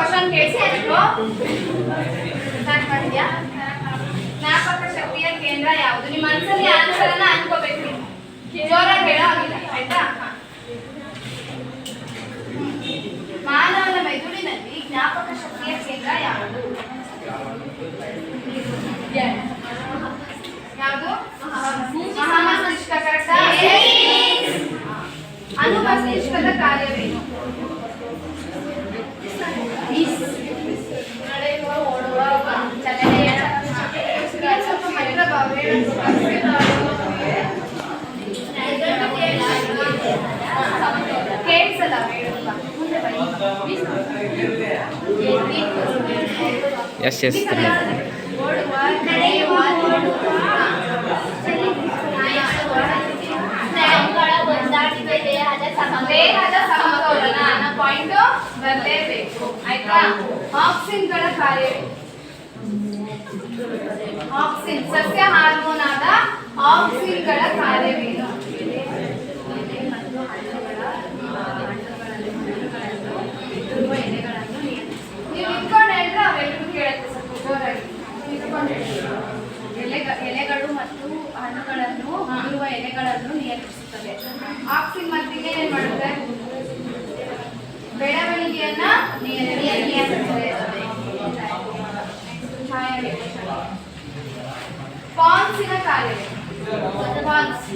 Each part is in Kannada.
ಕ್ವಶನ್ ಕೇಳಿಸ್ಕೊಬೇಕು. ಸ್ಟಾರ್ಟ್ ಮಾಡಿದ್ಯಾ? ಜ್ಞಾಪಕ ಶಕ್ತಿಯ ಕೇಂದ್ರ ಯಾವುದು? ನಿಮ್ಮ ಮನಸ್ಸಲ್ಲಿ ಆನ್ಸರ್ ಅನ್ನ ಅನ್ಕೋಬೇಕು ನೀವು. ಜೋರಾಗಿ ಹೇಳೋ ಆಗಿಲ್ಲ ಆಯ್ತಾ? ಮಾನವನ ಮೆದುಳಿನಲ್ಲಿ ಜ್ಞಾಪಕ ಶಕ್ತಿಯ ಕೇಂದ್ರ ಯಾವುದು? ಯಾವುದು? ಮಹಾಮಸ್ತಿಷ್ಕ. ಕರೆಕ್ಟಾ? ಅನುಮಸ್ತಿಷ್ಕದ ಕಾರ್ಯವೇನು? ಕೇಳಿಸಲ್ಲ. ಎಸ್ ಎಸ್ ದೇಹದ ಸಮತೋಲನ ಅನ್ನೋ ಪಾಯಿಂಟ್ ಬರಲೇಬೇಕು ಆಯ್ತಾ? ಆಕ್ಸಿನ್ಗಳ ಕಾರ್ಯವೇನು? ಆಕ್ಸಿನ್ ಸಸ್ಯ ಹಾರ್ಮೋನ್ ಆದ ಆಕ್ಸಿನ್ಗಳ ಕಾರ್ಯವೇನು? ನೀವು ಇಟ್ಕೊಂಡು ಹೇಳಿದ್ರೆ ಅವೆಲ್ಲರೂ ಕೇಳುತ್ತೆ. ಸ್ವಲ್ಪ ಜೋರಾಗಿ ಎಲೆಗಳು ಮತ್ತು ಹಣ್ಣುಗಳನ್ನು ಉದುರುವ ಎಲೆಗಳನ್ನು ನಿಯಂತ್ರಿಸುತ್ತದೆ. ಆಕ್ಸಿನ್ ಮತ್ತಿಗೆ ಏನ್ ಮಾಡುತ್ತೆ? ಬೆಳವಣಿಗೆಯನ್ನ ನಿಯಂತ್ರಿಸುತ್ತದೆ. ಪಾನ್ಸಿನ ಕಾರ್ಯವೇನು? ಪಾನ್ಸ್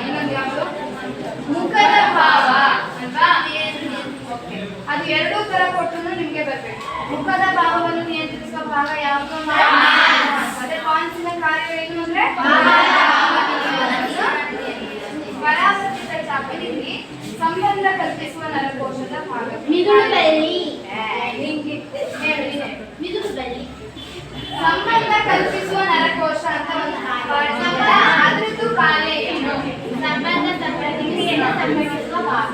ಇನ್ನೊಂದು ಯಾವುದು? ಮುಖದ ಭಾವ ಅಲ್ವಾ? ಅದು ಎರಡೂ ತರ ಕೊಟ್ಟು ನಿಮ್ಗೆ ಬರ್ಬೇಕು. ಮುಖದ ಭಾವವನ್ನು ನಿಯಂತ್ರಿಸುವ ಭಾಗ ಯಾವುದು? ಅದೇ ಪಾನ್ಸಿನ ಕಾರ್ಯವೇನು ಅಂದ್ರೆ ಪರಾವರ್ತಿತ ಚಾಪೆಯಲ್ಲಿ ಸಂಬಂಧ ಕಲ್ಪಿಸುವ ನರಕೋಶದ ಭಾಗ ಸಂಬಂಧ ಕಲ್ಪಿಸುವ ನರಕೋಶ ಅಂತ ಒಂದು ಅದ್ರದ್ದು ಕಾರ್ಯ ಏನು? ಸಂಬಂಧ ಸಂಘಟಿಸುವ ಭಾಗ.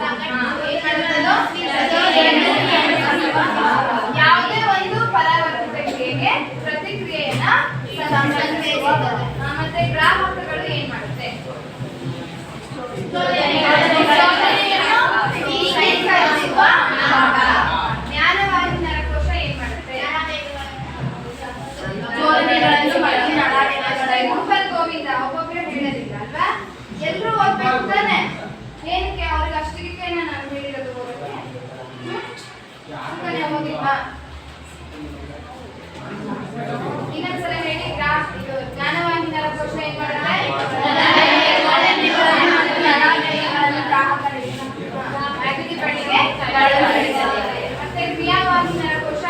ಯಾವುದೇ ಒಂದು ಪರಾವರ್ತಿತ ಕ್ರಿಯೆಗೆ ಪ್ರತಿಕ್ರಿಯೆಯನ್ನ ಮತ್ತೆ ಗ್ರಾಹಕಗಳು ಏನ್ ಮಾಡುತ್ತೆ? ಜ್ಞಾನವಾಹಿ ನರಕೋಶ ಏನ್ ಮಾಡುತ್ತೆ? ಗೂಗಲ್ ಗೋವಿಂದ ಒಬ್ಬೊಬ್ಬರೇ ಹೇಳೋದಿಲ್ಲ ಅಲ್ವಾ? ಎಲ್ರೂ ಓದ್ಬೇಕು ತಾನೆ? ಏನಕ್ಕೆ ಅವ್ರಿಗೆ ಅಷ್ಟಿಗೆ ನಾನು ಹೇಳಿರೋದು ಹೋಗೋಕ್ಕೆ? ಹೋಗಿಲ್ವಾ? ಇನ್ನೊಂದ್ಸಲ ಹೇಳಿ. ಇದು ಜ್ಞಾನವಾಹಿ ನರಕೋಶ ಏನ್ ಮಾಡುತ್ತೆ? ಮತ್ತೆ ಕ್ರಿಯಾವಾಹಿ ನರಕೋಶ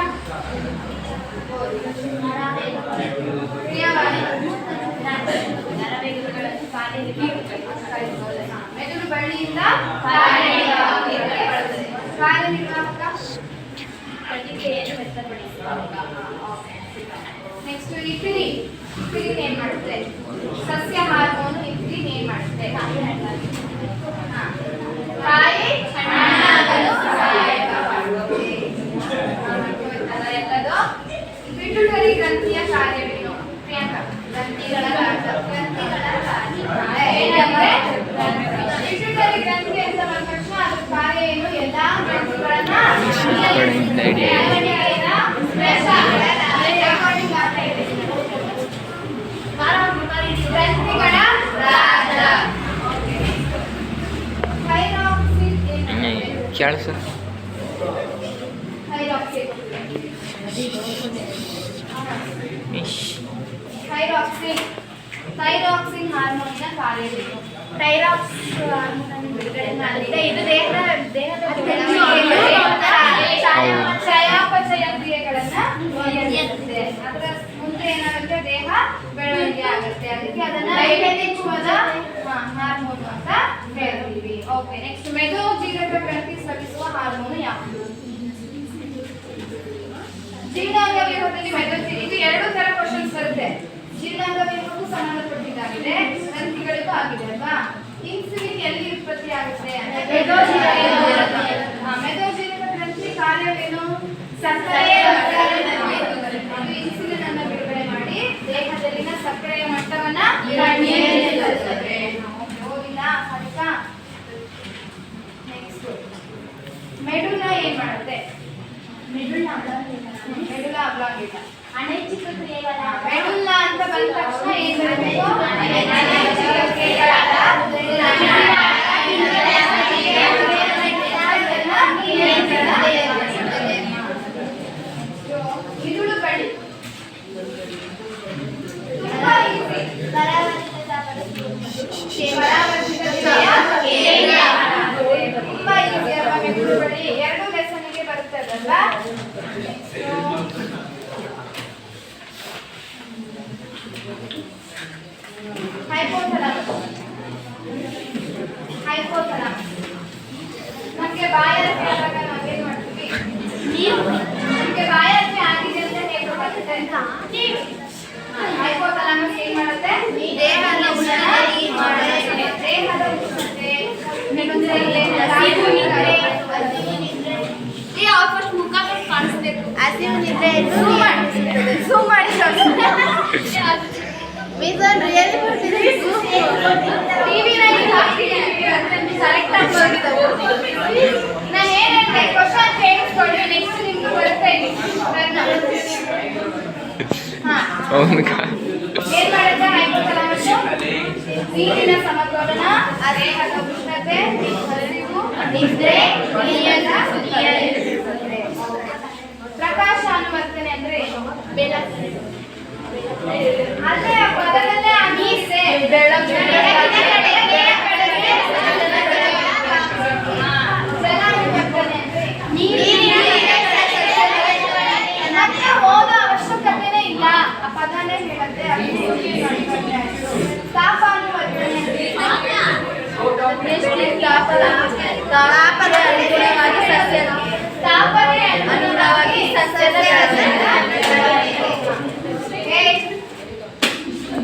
ಮೆದುಳು ಬಳ್ಳಿಯಿಂದ ಕಾರ್ಯನಿರ್ವಾಹಕ ಪ್ರತಿಕ್ರಿಯೆಯನ್ನು ವ್ಯಕ್ತಪಡಿಸುವ. ನೆಕ್ಸ್ಟ್ ಇಫಿರಿನ್ ಏನ್ ಮಾಡುತ್ತೆ? ಸಸ್ಯ ಹಾರ್ಮೋನು ಇಫಿರಿನ್ ಏನ್ ಮಾಡುತ್ತೆ? ಕಾಯಿ ಹಣ್ಣಾಗಲು ಸಹಾಯಕವಾಗುತ್ತದೆ. ಎಲ್ಲದು ಪಿಟ್ಯುಟರಿ ಗ್ರಂಥಿಯ ಕಾರ್ಯವೇನು? ಪ್ರಿಯಾಂಕಾ, ಗ್ರಂಥಿಗಳ ಪಿಟ್ಯುಟರಿ ಗ್ರಂಥಿ ಅಂತ ಬಂದ ತಕ್ಷಣ ಅದ್ರ ಕಾರ್ಯ ಏನು? ಎಲ್ಲಾ ಗ್ರಂಥಿಗಳನ್ನ ಥೈರಾಕ್ಸಿನ್ ಹಾರ್ಮೋನಿನ ಕಾರ್ಯವೇನು? ಥೈರಾಕ್ಸ್ ಹಾರ್ಮೋನ್ ಬಿಡುಗಡೆ ಮಾಡಿದ ಇದು ದೇಹದ ಚಯಾಪಚಯ ಕ್ರಿಯೆಗಳನ್ನ ನಿಯಂತ್ರಿಸುತ್ತೆ. ಅದರ ಮುಂದೆ ಏನಾಗುತ್ತೆ? ದೇಹ ಬೆಳವಣಿಗೆ ಆಗುತ್ತೆ. ಅದಕ್ಕೆ ಅದನ್ನ ದೈಹಿಕವಾದ ಹಾರ್ಮೋನ್ ಅಂತ ಹೇಳ್ತೀವಿ. ಓಕೆ, ನೆಕ್ಸ್ಟ್ ಮೆದೋಜೀರಕ ಗ್ರಂಥಿ ಸ್ರವಿಸುವ ಹಾರ್ಮೋನ್ ಯಾವುದು? ಜೀರ್ಣಾಂಗ ವ್ಯೂಹದಲ್ಲಿ ಇದು ಎರಡು ತರ ಕ್ವಶನ್ಸ್ ಬರುತ್ತೆ. ಜೀರ್ಣಾಂಗ ವ್ಯೂಹಕ್ಕೂ ಸಂಬಂಧಪಟ್ಟಿದ್ದಾಗಿದೆ, ಗ್ರಂಥಿಗಳಿಗೂ ಆಗಿದೆ ಅಲ್ವಾ? ಇನ್ಸುಲಿನ್ ಎಲ್ಲಿ ಉತ್ಪತ್ತಿ ಆಗುತ್ತೆ? ಮೆದೋಜೀರಕ ಗ್ರಂಥಿ ಕಾರ್ಯವೇನು? ಸಕ್ಕರೆಯ ಇನ್ಸುಲಿನ್ ಅನ್ನು ಬಿಡುಗಡೆ ಮಾಡಿ ದೇಹದಲ್ಲಿನ ಸಕ್ಕರೆಯ ಮಟ್ಟವನ್ನ ನಿಯಂತ್ರಿಸುತ್ತದೆ. ಅನೈಚ್ಛಿಕ ಕ್ರಿಯೆಗಳ ಮೆಡುಲ್ಲ ಅಂತ ಬಂದ ತಕ್ಷಣ ಏನ್ ಬರಬೇಕು? ಅನೈಚ್ಛಿಕ ಕ್ರಿಯೆಗಳಾದ ಮಿದುಳು ಬಳ್ಳಿ ತುಂಬಾ ಈಸಿ. ಪರಾವರ್ತಿತ ಪರಾವರ್ತಿತ ಕ್ರಿಯೆಯ ತುಂಬಾ ಈಸಿ ಅಲ್ವಾ ಮಿದುಳು ಬಳ್ಳಿ? 2 ಲೆಸನ್ಗೆ ಬರ್ತದಲ್ವಾ? ಹೈಪೋಥಾಲಮಸ್ ನಮಗೆ ಬಾಯಾರಿಕೆ ಆದಾಗ ನಾವೇನ್ ಮಾಡ್ತೀವಿ? ನಮಗೆ ಬಾಯಾರಿಕೆ ಆಗಿದೆ ಅಂತ ಹೇಗೆ ಗೊತ್ತಾಗುತ್ತೆ? ಹೈಪೋಥಾಲಮಸ್ ಏನ್ ಮಾಡುತ್ತೆ? ದೇಹದ ಉಷ್ಣತೆ ಹಸಿವು ನಿದ್ರೆ ಝೂಮ್ ಮಾಡಿ ಕರೆಕ್ಟ್ ಆಗಿ ಬಂದಿದ್ದಾವೆ. ನಾನು ಏನ್ ಹೇಳ್ದೆ ಕ್ವಶನ್ ಕೇಳಿಸ್ಕೊಳ್ಳಿ, ನೆಕ್ಸ್ಟ್ ನಿಮ್ಗೆ ಬರುತ್ತೆ. ಏನ್ ಮಾಡುತ್ತೆ ಹೈಪೋಥಾಲಮಸ್? ನೀರಿನ ಸಮತೋಲನ, ದೇಹದ ಉಷ್ಣತೆ, ಹಸಿವು, ನಿದ್ರೆ, ಪ್ರಕಾಶ ಅನುವರ್ತನೆ ಅಂದ್ರೆ ಏನು? ಅಲ್ಲೇ ಆ ಪದದಲ್ಲೇ ಆಗಿದೆ ಬೆಳಕು. ಮತ್ತೆ ಓದೋ ಅವಶ್ಯಕತೆನೇ ಇಲ್ಲ, ಆ ಪದನೇ ಹೇಳುತ್ತೆ. ತಾಪ ಅನುವರ್ತನೆ ತಾಪನೆ ಅನುಗುಣವಾಗಿ ಸಸ್ಯದ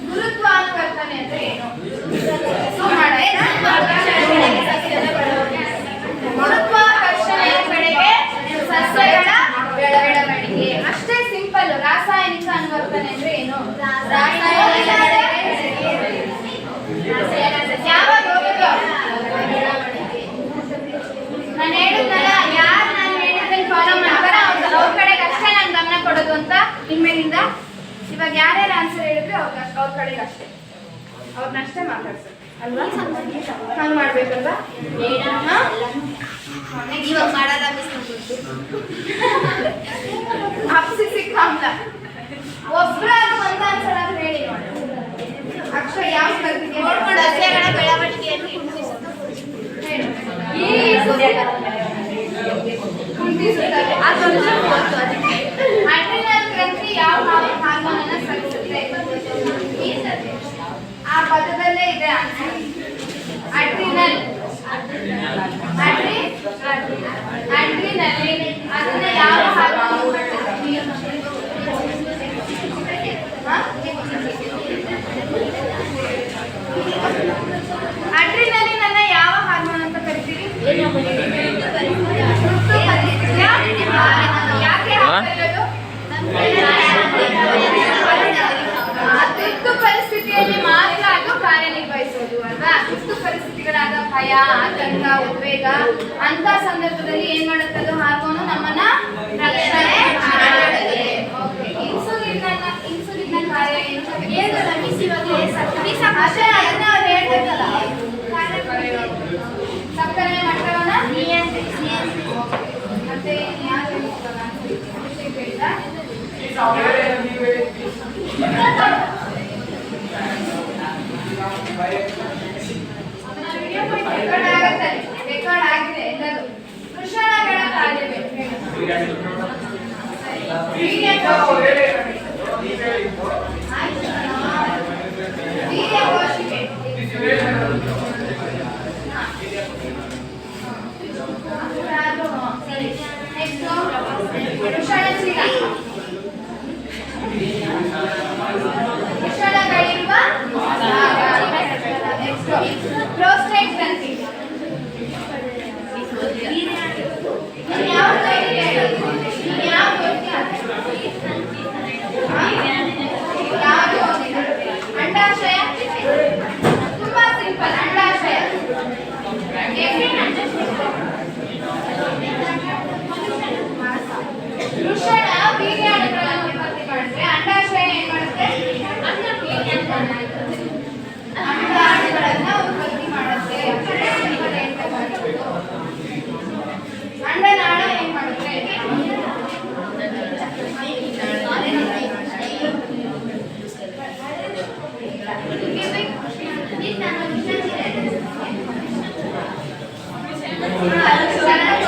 ಗುರುತ್ವಾಕರ್ಷಣೆ ಅಂದ್ರೆ ಏನು? ಗುರುತ್ವಾಕರ್ಷಣೆಯ ಕಡೆಗೆ ಸಸ್ಯಗಳ ಬೆಳವಣಿಗೆ. ಅಷ್ಟೇ ಸಿಂಪಲ್. ರಾಸಾಯನಿಕ ಅನುವರ್ತನೆ ಅಂದ್ರೆ ಏನು? ಯಾವಾಗ ಹೋಗೋದು? ನಾನು ಹೇಳಿದ್ನಲ್ಲ, ಯಾರು ನಾನು ಹೇಳಿದ್ರೆ ಫಾಲೋ ಮಾಡ್ತಾರ ಅವ್ರ ಕಡೆಗೆ ಅಷ್ಟೇ ನಾನು ಗಮನ ಕೊಡೋದು ಅಂತ ನಿಮ್ಮೇಲಿಂದ. ಇವಾಗ ಯಾರ್ಯಾರು ಆನ್ಸರ್ ಹೇಳಿದ್ರೆ ಅವ್ರ ಕಡೆಗೆ ಅಷ್ಟೇ, ಅವ್ರನ್ನಷ್ಟೇ ಮಾತಾಡ್ಸೋದು ಅಲ್ವಾ? ಹಂಗೆ ಮಾಡ್ಬೇಕಲ್ವಾ? ಅಪ್ಸಿಸಿ ಕಾಮ್ಲ ಒಬ್ರಾದ್ರೂ ಒಂದು ಆನ್ಸರ್ ಆದ್ರೂ ಹೇಳಿ ನೋಡಿ. ಅಕ್ಷರ ಯಾವ ಸಸ್ಯಗಳ ಬೆಳವಣಿಗೆಯನ್ನು ಅಡ್ರಿನಲ್ ಗ್ರಂಥಿ ಯಾವ ಹಾರ್ಮೋನ್ ಅನ್ನು ಸ್ರವಿಸುತ್ತೆ? ಆ ಪದದಲ್ಲೇ ಇದೆ ಆನ್ಸರ್. ಅಡ್ರಿನಲ್ ಅದನ್ನ ಯಾವ ಹಾರ್ಮೋನ್? ಅಡ್ರಿನಲಿನ್ ಅನ್ನ ಯಾವ ಹಾರ್ಮೋನ್ ಅಂತ ಕರಿತೀವಿ? ಯಾಕೆ ಹಾಕಿರೋದು? ತುರ್ತು ಪರಿಸ್ಥಿತಿಯಲ್ಲಿ ಮಾತ್ರ ಅದು ಕಾರ್ಯನಿರ್ವಹಿಸೋದು ಅಲ್ವಾ? ತುರ್ತು ಪರಿಸ್ಥಿತಿಗಳಾದ ಭಯ, ಆತಂಕ, ಉದ್ವೇಗ ಅಂತ ಸಂದರ್ಭದಲ್ಲಿ ಏನ್ ಮಾಡುತ್ತದು ಹಾರ್ಮೋನು ನಮ್ಮನ್ನ ರಕ್ಷಣೆ ಮಾಡುತ್ತದೆ. ಇನ್ಸುಲಿನ್ ಕಾರ್ಯ ಏನು? ಅಷ್ಟೇ, ಅದನ್ನ ಅವ್ರು ಹೇಳ್ಬೇಕಲ್ಲ. ಸಕ್ಕರೆ ಮಟ್ಟವನ್ನ ಮತ್ತೆ ಯಾರು ರೆಕಾರ್ಡ್ ಆಗಿದೆ ಎಲ್ಲದು. ವೃಷಣಗಳ ಕಾರ್ಯವೇನು? ವೀರ್ಯಕೋಶಿಕೆ ನೆಕ್ಸ್ಟ್ ವೃಷಣಶೀಲ. ವೃಷಣಗಳಿರುವ ನೆಕ್ಸ್ಟ್ ಪ್ರೋಸ್ಟೇಟ್ ಗ್ರಂಥಿ. ಅಂಡಾಶಯ ತುಂಬಾ ಸಿಂಪಲ್. ಅಂಡಾಶಯ ವೃಷಣ ವೀರ್ಯಾಣುಗಳನ್ನು ಉತ್ಪತ್ತಿ ಮಾಡುತ್ತೆ. ಸಣ್ಣ